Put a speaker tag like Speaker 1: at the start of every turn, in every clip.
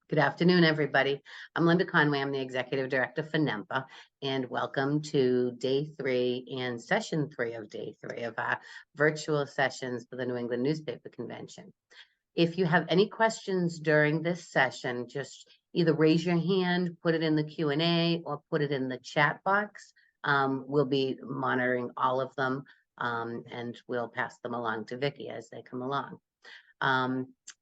Speaker 1: Good afternoon, everybody. I'm Linda Conway. I'm the Executive Director for NEMPA, and welcome to day 3 and session 3 of day 3 of our virtual sessions for the New England Newspaper Convention. If you have any questions during this session, just either raise your hand, put it in the Q&A, or put it in the chat box. We'll be monitoring all of them, and we'll pass them along to Vicki as they come along.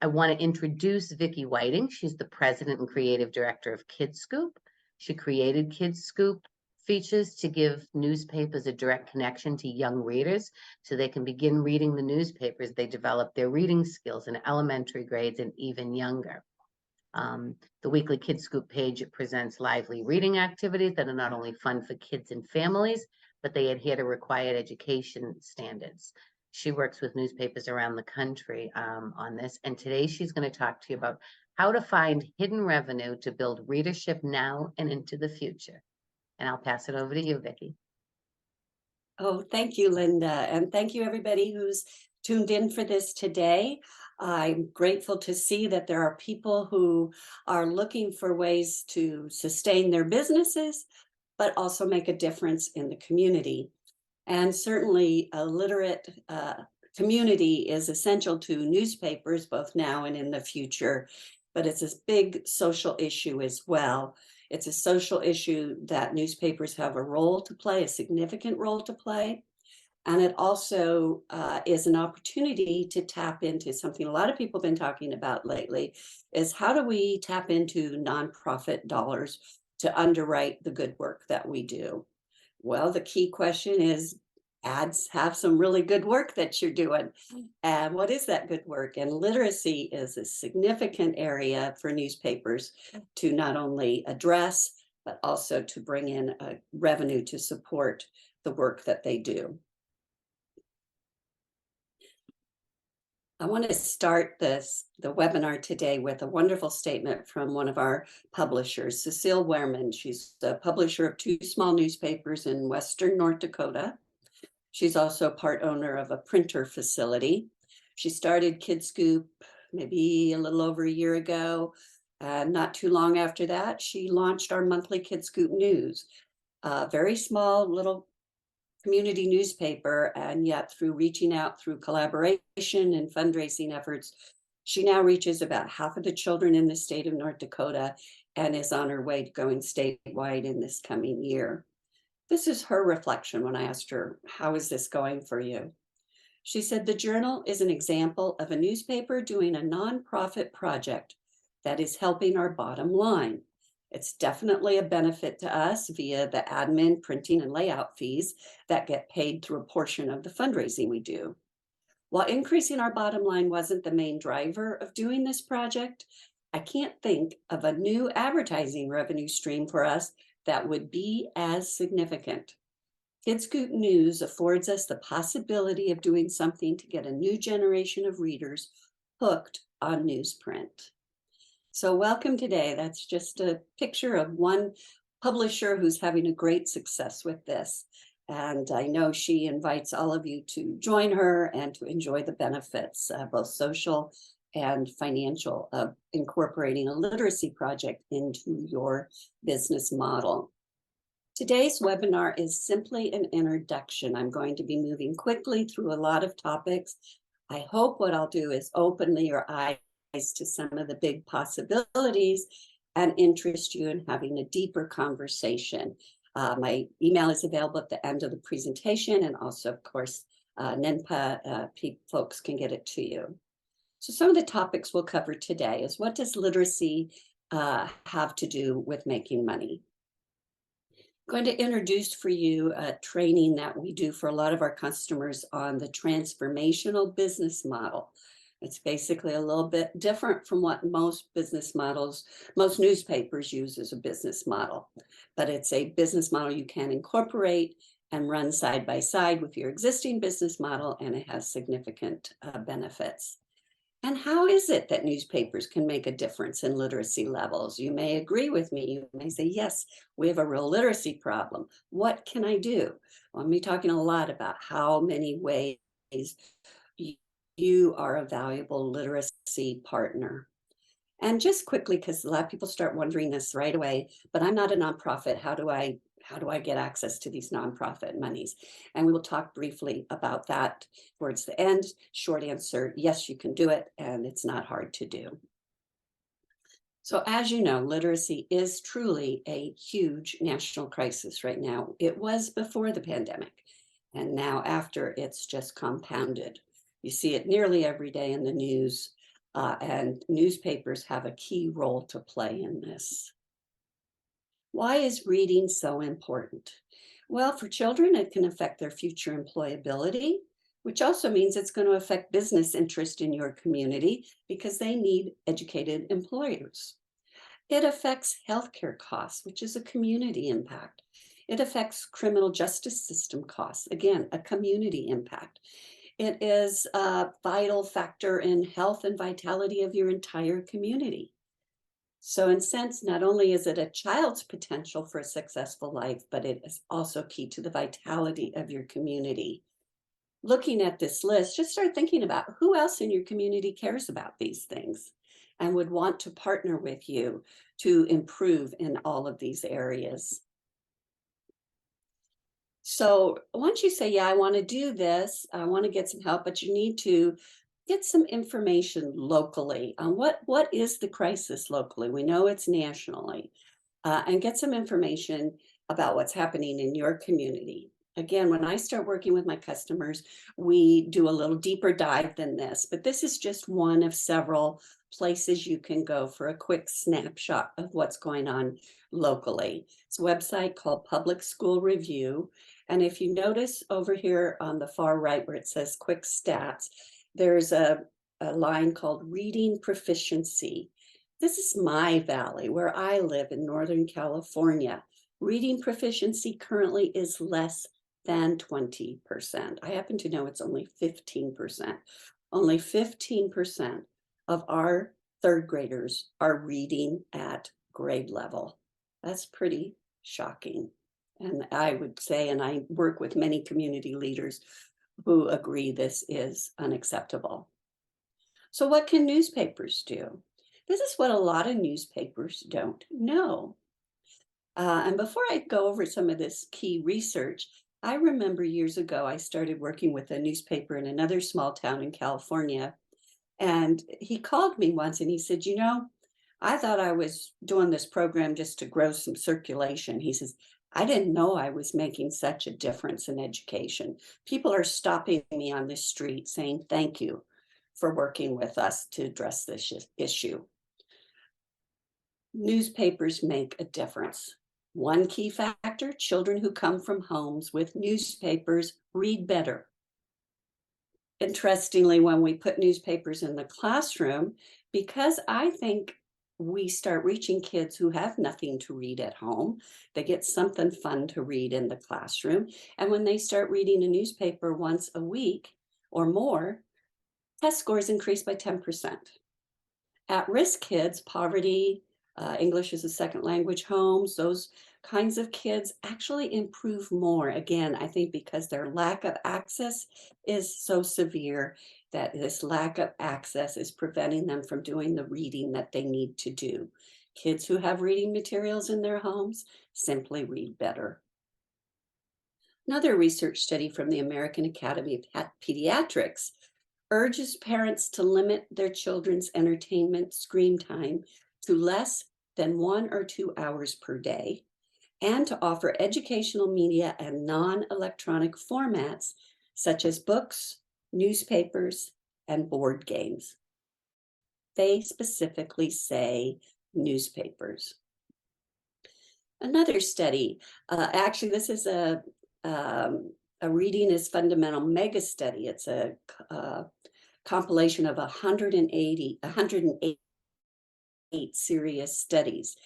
Speaker 1: I want to introduce Vicki Whiting. She's the president and creative director of KidScoop. She created KidScoop features to give newspapers a direct connection to young readers so they can begin reading the newspapers. They develop their reading skills in elementary grades and even younger. The weekly KidScoop page presents lively reading activities that are not only fun for kids and families, but they adhere to required education standards. She works with newspapers around the country on this. And today she's going to talk to you about how to find hidden revenue to build readership now and into the future. And I'll pass it over to you, Vicki.
Speaker 2: Oh, thank you, Linda. And thank you, everybody who's tuned in for this today. I'm grateful to see that there are people who are looking for ways to sustain their businesses, but also make a difference in the community. And certainly a literate community is essential to newspapers, both now and in the future, but it's a big social issue as well. It's a social issue that newspapers have a role to play, a significant role to play. And it also is an opportunity to tap into something a lot of people have been talking about lately, is how do we tap into nonprofit dollars to underwrite the good work that we do? Well, the key question is, ads have some really good work that you're doing. And what is that good work? And literacy is a significant area for newspapers to not only address, but also to bring in revenue to support the work that they do. I want to start the webinar today with a wonderful statement from one of our publishers, Cecile Wehrman. She's the publisher of 2 small newspapers in Western North Dakota. She's also part owner of a printer facility. She started KidScoop maybe a little over a year ago. Not too long after that, she launched our monthly KidScoop News, a very small little community newspaper, and yet through reaching out through collaboration and fundraising efforts, she now reaches about half of the children in the state of North Dakota and is on her way to going statewide in this coming year. This is her reflection when I asked her, how is this going for you? She said, the Journal is an example of a newspaper doing a nonprofit project that is helping our bottom line. It's definitely a benefit to us via the admin, printing, and layout fees that get paid through a portion of the fundraising we do. While increasing our bottom line wasn't the main driver of doing this project, I can't think of a new advertising revenue stream for us that would be as significant. KidScoop News affords us the possibility of doing something to get a new generation of readers hooked on newsprint. So welcome today. That's just a picture of one publisher who's having a great success with this. And I know she invites all of you to join her and to enjoy the benefits, both social and financial, of incorporating a literacy project into your business model. Today's webinar is simply an introduction. I'm going to be moving quickly through a lot of topics. I hope what I'll do is open your eyes to some of the big possibilities and interest you in having a deeper conversation. My email is available at the end of the presentation, and also, of course, NEMPA folks can get it to you. So some of the topics we'll cover today is, what does literacy have to do with making money? I'm going to introduce for you a training that we do for a lot of our customers on the transformational business model. It's basically a little bit different from what most business models, most newspapers use as a business model, but it's a business model you can incorporate and run side by side with your existing business model, and it has significant benefits. And how is it that newspapers can make a difference in literacy levels? You may agree with me. You may say, yes, we have a real literacy problem. What can I do? Well, I'm going to be talking a lot about how many ways you are a valuable literacy partner. And just quickly, because a lot of people start wondering this right away, but I'm not a nonprofit. How do I get access to these nonprofit monies? And we will talk briefly about that towards the end. Short answer, yes, you can do it, and it's not hard to do. So as you know, literacy is truly a huge national crisis right now. It was before the pandemic, and now after, it's just compounded. You see it nearly every day in the news, and newspapers have a key role to play in this. Why is reading so important? Well, for children, it can affect their future employability, which also means it's going to affect business interest in your community because they need educated employers. It affects healthcare costs, which is a community impact. It affects criminal justice system costs, again, a community impact. It is a vital factor in health and vitality of your entire community. So in a sense, not only is it a child's potential for a successful life, but it is also key to the vitality of your community. Looking at this list, just start thinking about who else in your community cares about these things and would want to partner with you to improve in all of these areas. So once you say, yeah, I want to do this, I want to get some help, but you need to get some information locally on what is the crisis locally. We know it's nationally, and get some information about what's happening in your community. Again, when I start working with my customers, we do a little deeper dive than this, but this is just one of several places you can go for a quick snapshot of what's going on locally. It's a website called Public School Review. And if you notice over here on the far right where it says quick stats, there's a line called reading proficiency. This is my valley where I live in Northern California. Reading proficiency currently is less than 20%. I happen to know it's only 15%. Only 15% of our third graders are reading at grade level. That's pretty shocking. And I would say, and I work with many community leaders who agree this is unacceptable. So what can newspapers do? This is what a lot of newspapers don't know. And before I go over some of this key research, I remember years ago, I started working with a newspaper in another small town in California. And he called me once and he said, I thought I was doing this program just to grow some circulation. He says, I didn't know I was making such a difference in education. People are stopping me on the street saying, thank you for working with us to address this issue. Newspapers make a difference. One key factor, children who come from homes with newspapers read better. Interestingly, when we put newspapers in the classroom, because I think we start reaching kids who have nothing to read at home, they get something fun to read in the classroom. And when they start reading a newspaper once a week or more, test scores increase by 10%. At-risk kids, poverty, English as a second language homes, those kinds of kids actually improve more. Again, I think because their lack of access is so severe that this lack of access is preventing them from doing the reading that they need to do. Kids who have reading materials in their homes simply read better. Another research study from the American Academy of Pediatrics urges parents to limit their children's entertainment screen time to less than 1 or 2 hours per day, and to offer educational media and non-electronic formats such as books, newspapers, and board games. They specifically say newspapers. Another study, actually this is a reading is fundamental mega study. It's a compilation of 108 serious studies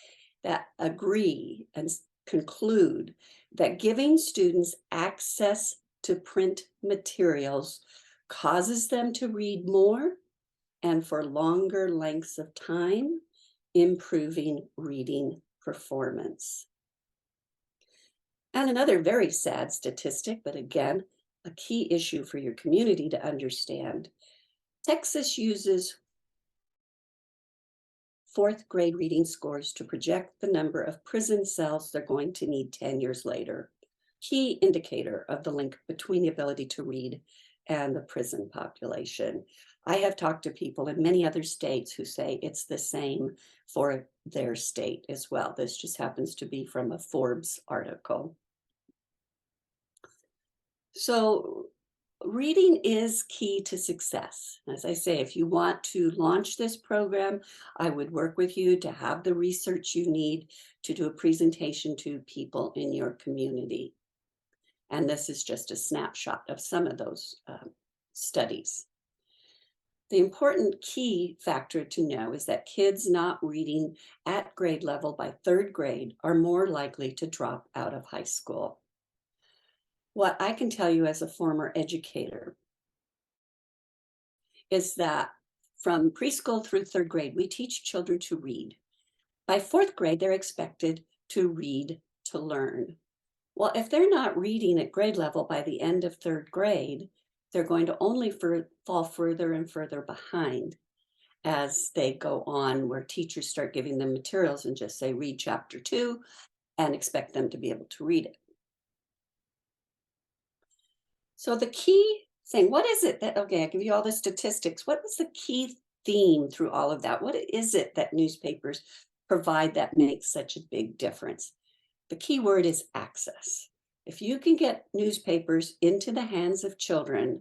Speaker 2: that agree and conclude that giving students access to print materials causes them to read more and for longer lengths of time, improving reading performance. And another very sad statistic, but again, a key issue for your community to understand. Texas uses fourth grade reading scores to project the number of prison cells they're going to need 10 years later. Key indicator of the link between the ability to read and the prison population. I have talked to people in many other states who say it's the same for their state as well. This just happens to be from a Forbes article. So reading is key to success. As I say, if you want to launch this program, I would work with you to have the research you need to do a presentation to people in your community. And this is just a snapshot of some of those studies. The important key factor to know is that kids not reading at grade level by third grade are more likely to drop out of high school. What I can tell you as a former educator is that from preschool through third grade, we teach children to read. By fourth grade, they're expected to read to learn. Well, if they're not reading at grade level by the end of third grade, they're going to only fall further and further behind as they go on, where teachers start giving them materials and just say, read chapter 2 and expect them to be able to read it. So the key thing, what is it that, okay, I give you all the statistics. What is the key theme through all of that? What is it that newspapers provide that makes such a big difference? The key word is access. If you can get newspapers into the hands of children,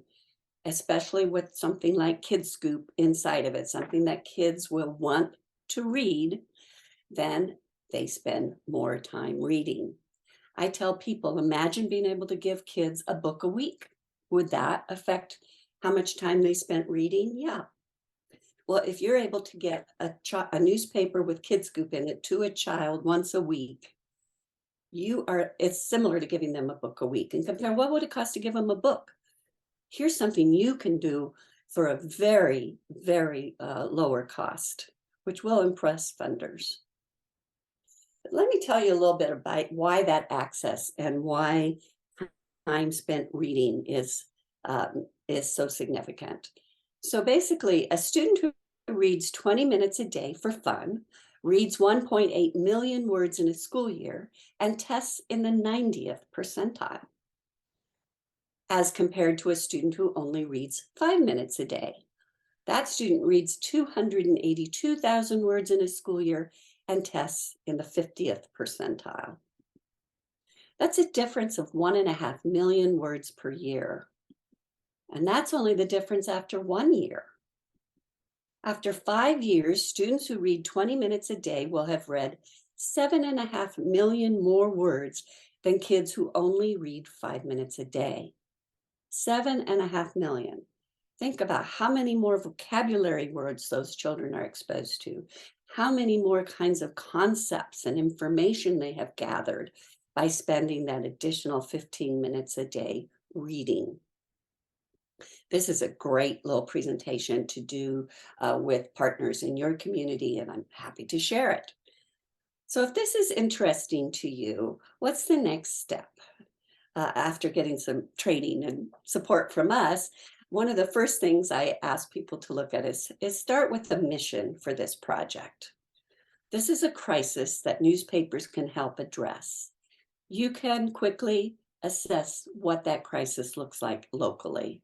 Speaker 2: especially with something like KidScoop inside of it, something that kids will want to read, then they spend more time reading. I tell people, imagine being able to give kids a book a week. Would that affect how much time they spent reading? Yeah. Well, if you're able to get a newspaper with KidScoop in it to a child once a week, it's similar to giving them a book a week. And compare, what would it cost to give them a book? Here's something you can do for a very, very lower cost, which will impress funders. But let me tell you a little bit about why that access and why time spent reading is so significant. So basically, a student who reads 20 minutes a day for fun, reads 1.8 million words in a school year, and tests in the 90th percentile, as compared to a student who only reads 5 minutes a day. That student reads 282,000 words in a school year and tests in the 50th percentile. That's a difference of 1.5 million words per year. And that's only the difference after 1 year. After 5 years, students who read 20 minutes a day will have read 7.5 million more words than kids who only read 5 minutes a day. 7.5 million. Think about how many more vocabulary words those children are exposed to, how many more kinds of concepts and information they have gathered by spending that additional 15 minutes a day reading. This is a great little presentation to do with partners in your community, and I'm happy to share it. So if this is interesting to you, what's the next step? After getting some training and support from us, one of the first things I ask people to look at is start with the mission for this project. This is a crisis that newspapers can help address. You can quickly assess what that crisis looks like locally.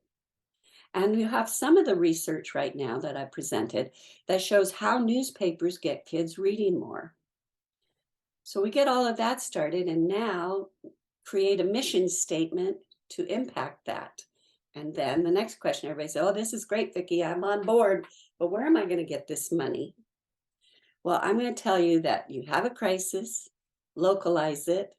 Speaker 2: And you have some of the research right now that I presented that shows how newspapers get kids reading more. So we get all of that started, and now create a mission statement to impact that. And then the next question, everybody says, oh, this is great, Vicki, I'm on board, but where am I going to get this money? Well, I'm going to tell you that you have a crisis, localize it,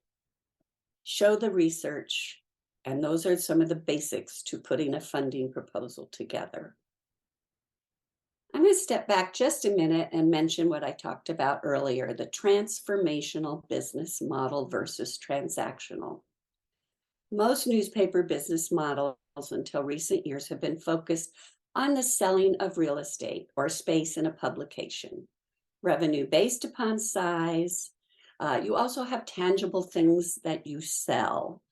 Speaker 2: show the research, and those are some of the basics to putting a funding proposal together. I'm going to step back just a minute and mention what I talked about earlier, the transformational business model versus transactional. Most newspaper business models until recent years have been focused on the selling of real estate or space in a publication, revenue based upon size. You also have tangible things that you sell.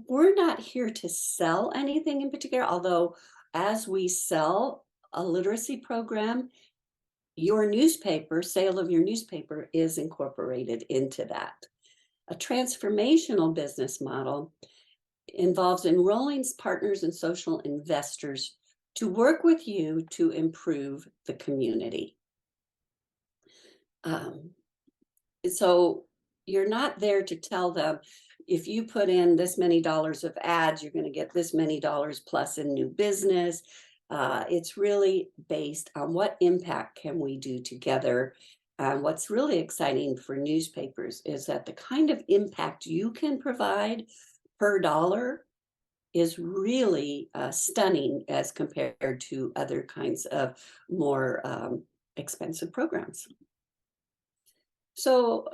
Speaker 2: We're not here to sell anything in particular, although as we sell a literacy program, your newspaper, sale of your newspaper is incorporated into that. A transformational business model involves enrolling partners and social investors to work with you to improve the community. So you're not there to tell them, if you put in this many dollars of ads, you're going to get this many dollars plus in new business. It's really based on what impact can we do together. What's really exciting for newspapers is that the kind of impact you can provide per dollar is really stunning as compared to other kinds of more expensive programs. So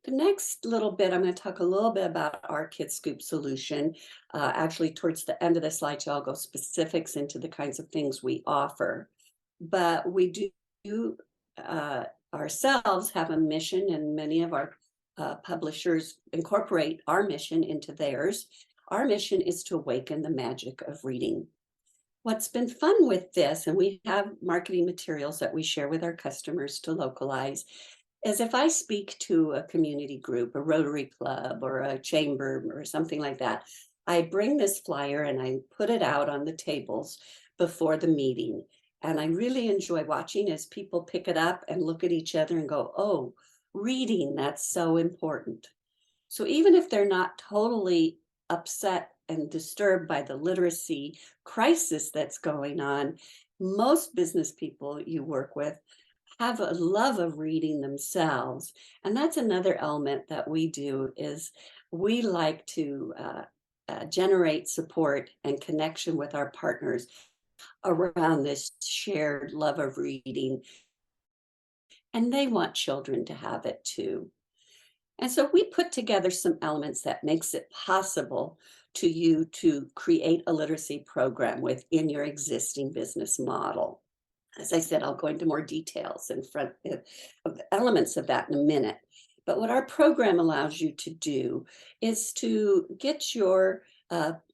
Speaker 2: the next little bit, I'm going to talk a little bit about our Kid Scoop solution. Actually, towards the end of the slideshow, I'll go specifics into the kinds of things we offer. But we do ourselves have a mission, and many of our publishers incorporate our mission into theirs. Our mission is to awaken the magic of reading. What's been fun with this, and we have marketing materials that we share with our customers to localize, is if I speak to a community group, a Rotary Club or a chamber or something like that, I bring this flyer and I put it out on the tables before the meeting. And I really enjoy watching as people pick it up and look at each other and go, oh, reading, that's so important. So even if they're not totally upset and disturbed by the literacy crisis that's going on, most business people you work with have a love of reading themselves. And that's another element that we do, is we like to generate support and connection with our partners around this shared love of reading. And they want children to have it too. And so we put together some elements that makes it possible to you to create a literacy program within your existing business model. As I said, I'll go into more details in front of the elements of that in a minute. But what our program allows you to do is to get your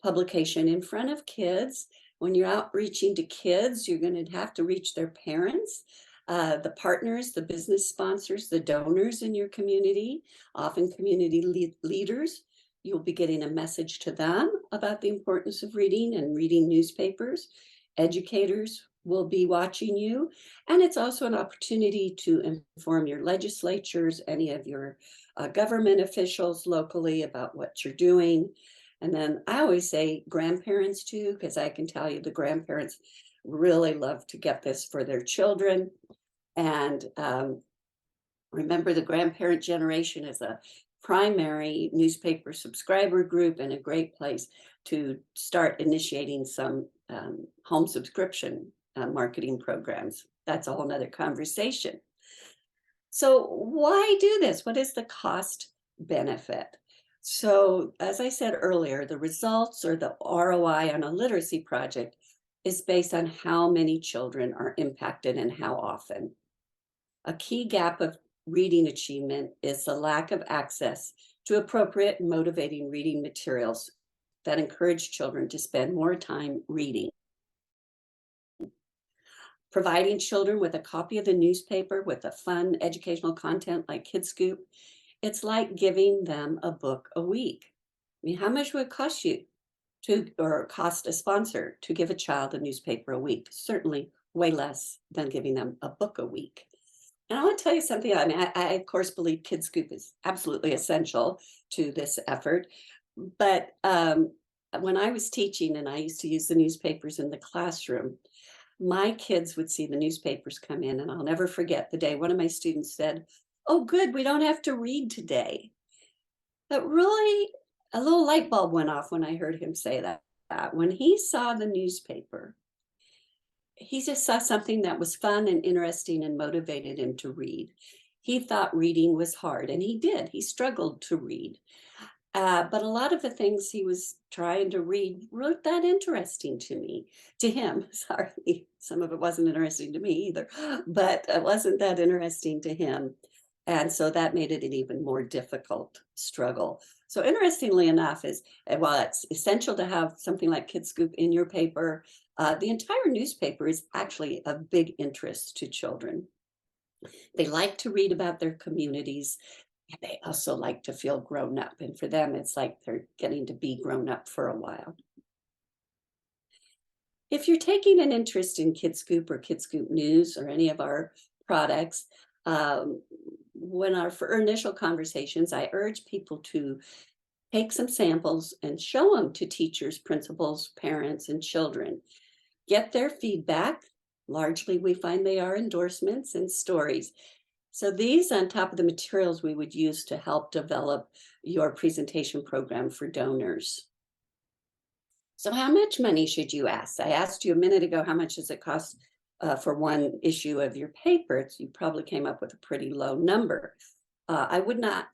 Speaker 2: publication in front of kids. When you're outreaching to kids, you're going to have to reach their parents, the partners, the business sponsors, the donors in your community, often community leaders. You'll be getting a message to them about the importance of reading and reading newspapers. Educators will be watching you. And it's also an opportunity to inform your legislatures, any of your government officials locally about what you're doing. And then I always say grandparents too, because I can tell you the grandparents really love to get this for their children. And remember, the grandparent generation is a primary newspaper subscriber group and a great place to start initiating some home subscription marketing programs. That's a whole nother conversation. So why do this? What is the cost benefit? So as I said earlier, the results or the ROI on a literacy project is based on how many children are impacted and how often. A key gap of reading achievement is the lack of access to appropriate and motivating reading materials that encourage children to spend more time reading. Providing children with a copy of the newspaper with a fun educational content like Kid Scoop, it's like giving them a book a week. I mean, how much would it cost you or cost a sponsor to give a child a newspaper a week? Certainly way less than giving them a book a week. And I want to tell you something. I mean, I of course believe Kid Scoop is absolutely essential to this effort. But when I was teaching and I used to use the newspapers in the classroom, my kids would see the newspapers come in, and I'll never forget the day one of my students said, "Oh, good, we don't have to read today." But really, a little light bulb went off when I heard him say that. When he saw the newspaper, he just saw something that was fun and interesting and motivated him to read. He thought reading was hard, and he did. He struggled to read. But a lot of the things he was trying to read weren't that interesting to him. Sorry, some of it wasn't interesting to me either, but it wasn't that interesting to him. And so that made it an even more difficult struggle. So interestingly enough, while it's essential to have something like Kid Scoop in your paper, the entire newspaper is actually of big interest to children. They like to read about their communities, and they also like to feel grown up. And for them, it's like they're getting to be grown up for a while. If you're taking an interest in KidScoop or KidScoop News or any of our products, um, for initial conversations, I urge people to take some samples and show them to teachers, principals, parents, and children. Get their feedback. Largely, we find they are endorsements and stories. So these on top of the materials we would use to help develop your presentation program for donors. So how much money should you ask? I asked you a minute ago, how much does it cost for one issue of your paper? You probably came up with a pretty low number. I would not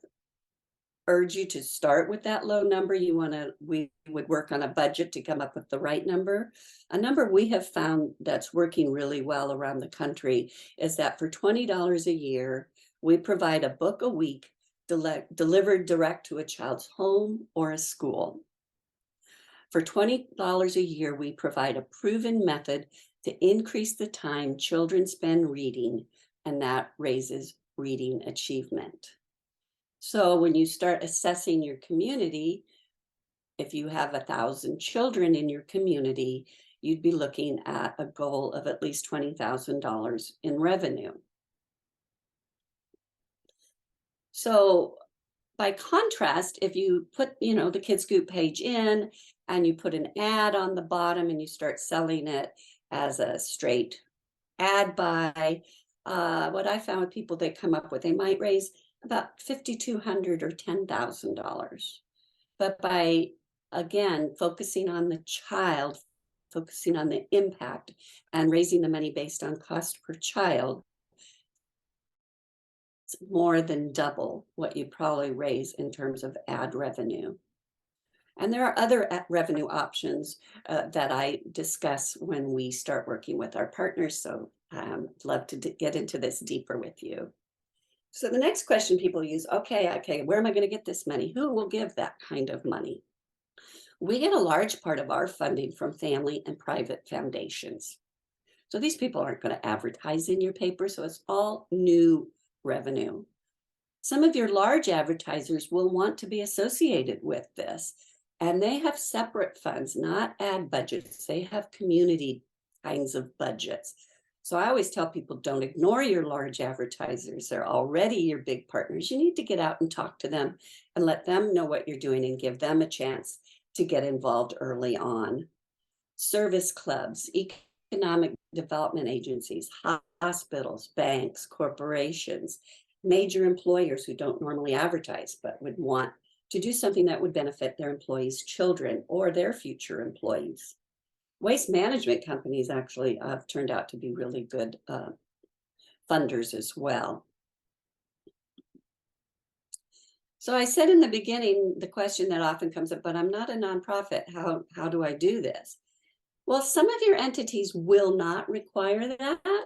Speaker 2: urge you to start with that low number. We would work on a budget to come up with the right number. A number we have found that's working really well around the country is that for $20 a year, we provide a book a week delivered direct to a child's home or a school. For $20 a year, we provide a proven method to increase the time children spend reading, and that raises reading achievement. So when you start assessing your community, if you have 1,000 children in your community, you'd be looking at a goal of at least $20,000 in revenue. So by contrast, if you put, the KidScoop page in and you put an ad on the bottom and you start selling it as a straight ad buy, what I found with people they come up with, they might raise about $5,200 or $10,000. But by, again, focusing on the child, focusing on the impact and raising the money based on cost per child, it's more than double what you probably raise in terms of ad revenue. And there are other revenue options that I discuss when we start working with our partners. So I'd love to get into this deeper with you. So the next question people use, okay, where am I going to get this money? Who will give that kind of money? We get a large part of our funding from family and private foundations. So these people aren't going to advertise in your paper, so it's all new revenue. Some of your large advertisers will want to be associated with this, and they have separate funds, not ad budgets. They have community kinds of budgets. So I always tell people, don't ignore your large advertisers. They're already your big partners. You need to get out and talk to them and let them know what you're doing and give them a chance to get involved early on. Service clubs, economic development agencies, hospitals, banks, corporations, major employers who don't normally advertise but would want to do something that would benefit their employees' children or their future employees. Waste management companies actually have turned out to be really good funders as well. So I said in the beginning, the question that often comes up, but I'm not a nonprofit. How do I do this? Well, some of your entities will not require that.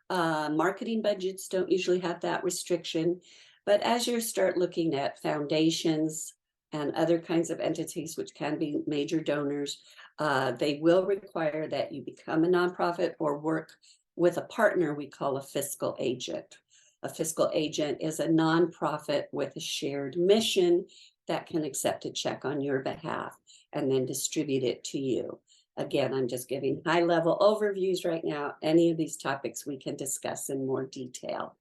Speaker 2: Marketing budgets don't usually have that restriction. But as you start looking at foundations and other kinds of entities, which can be major donors, they will require that you become a nonprofit or work with a partner we call a fiscal agent. A fiscal agent is a nonprofit with a shared mission that can accept a check on your behalf and then distribute it to you. Again, I'm just giving high-level overviews right now. Any of these topics we can discuss in more detail.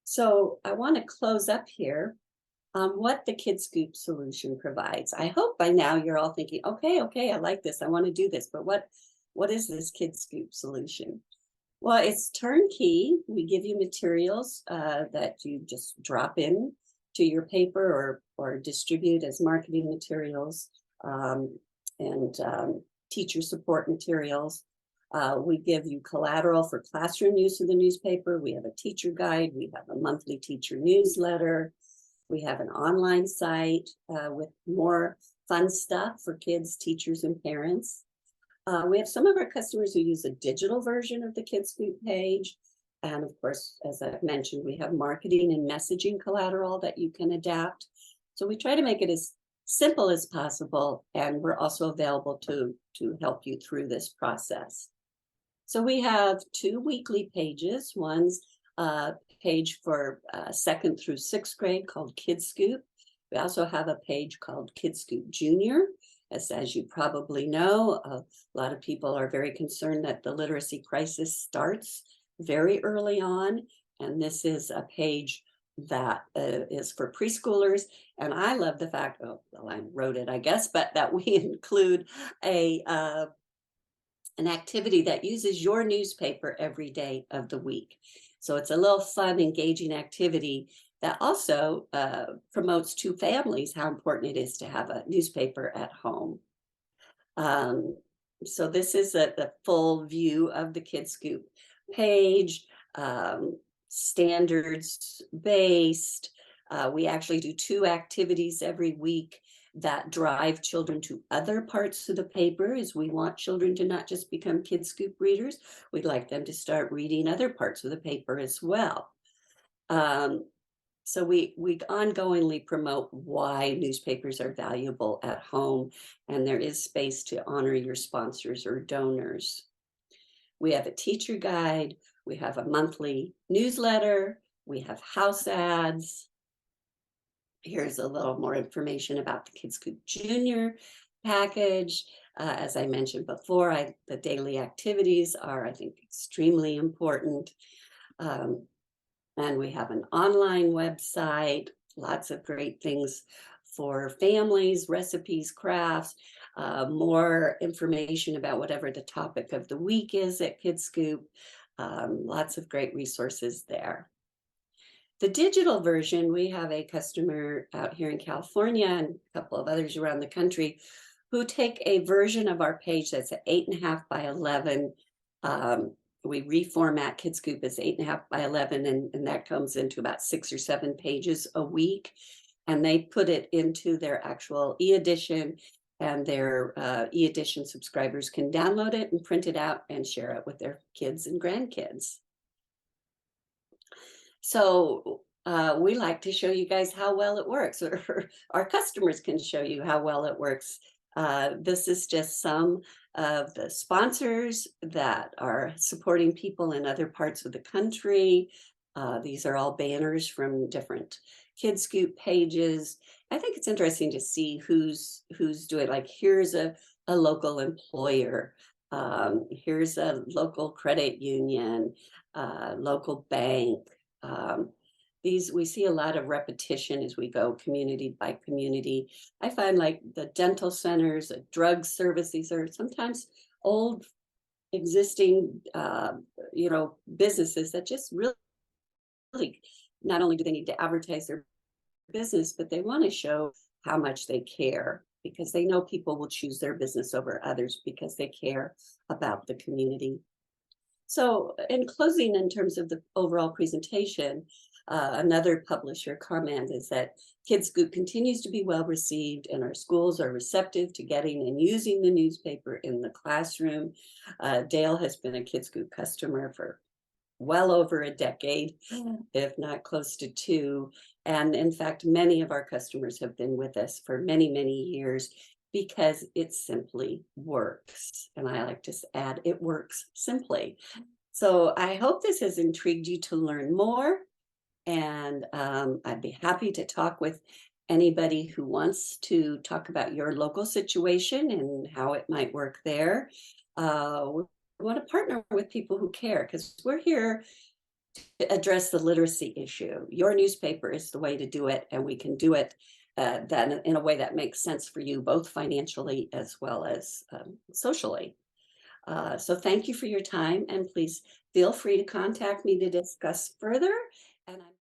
Speaker 2: So I want to close up here on what the KidScoop solution provides. I hope by now you're all thinking, okay, I like this. I want to do this. But what is this KidScoop solution? Well, it's turnkey. We give you materials that you just drop in to your paper or distribute as marketing materials and teacher support materials. We give you collateral for classroom use of the newspaper. We have a teacher guide. We have a monthly teacher newsletter. We have an online site with more fun stuff for kids, teachers, and parents. We have some of our customers who use a digital version of the KidScoop page. And of course, as I've mentioned, we have marketing and messaging collateral that you can adapt. So we try to make it as simple as possible, and we're also available to help you through this process. So we have 2 weekly pages. One's page for second through sixth grade called Kids Scoop. We also have a page called Kids Scoop Junior. As you probably know, a lot of people are very concerned that the literacy crisis starts very early on. And this is a page that is for preschoolers. And I love the fact, oh, well, I wrote it, I guess, but that we include an activity that uses your newspaper every day of the week. So it's a little fun, engaging activity that also promotes to families how important it is to have a newspaper at home. So this is the full view of the Kids Scoop page, standards based. We actually do 2 activities every week that drive children to other parts of the paper, as we want children to not just become Kids Scoop readers. We'd like them to start reading other parts of the paper as well. So we ongoingly promote why newspapers are valuable at home, and there is space to honor your sponsors or donors. We have a teacher guide, we have a monthly newsletter, we have house ads. Here's a little more information about the Kids Scoop Junior package. As I mentioned before, the daily activities are, I think, extremely important. And we have an online website, lots of great things for families, recipes, crafts, more information about whatever the topic of the week is at Kids Scoop. Lots of great resources there. The digital version, we have a customer out here in California and a couple of others around the country who take a version of our page that's 8.5 by 11. We reformat Kids Scoop as 8.5 by 11, and that comes into about 6 or 7 pages a week. And they put it into their actual e-edition, and their e-edition subscribers can download it and print it out and share it with their kids and grandkids. So we like to show you guys how well it works, or our customers can show you how well it works. This is just some of the sponsors that are supporting people in other parts of the country. These are all banners from different Kids Scoop pages. I think it's interesting to see who's doing, like, here's a local employer. Here's a local credit union, local bank. We see a lot of repetition as we go community by community. I find, like, the dental centers, a drug service, these are sometimes old existing businesses that just really, not only do they need to advertise their business, but they want to show how much they care, because they know people will choose their business over others because they care about the community. So in closing, in terms of the overall presentation, another publisher comment is that Kids Scoop continues to be well received, and our schools are receptive to getting and using the newspaper in the classroom. Dale has been a Kids Scoop customer for well over a decade, if not close to 2. And in fact, many of our customers have been with us for many, many years, because it simply works. And I like to add, it works simply. So I hope this has intrigued you to learn more. And I'd be happy to talk with anybody who wants to talk about your local situation and how it might work there. We want to partner with people who care, because we're here to address the literacy issue. Your newspaper is the way to do it, and we can do it then in a way that makes sense for you, both financially as well as socially. So thank you for your time, and please feel free to contact me to discuss further. And I'm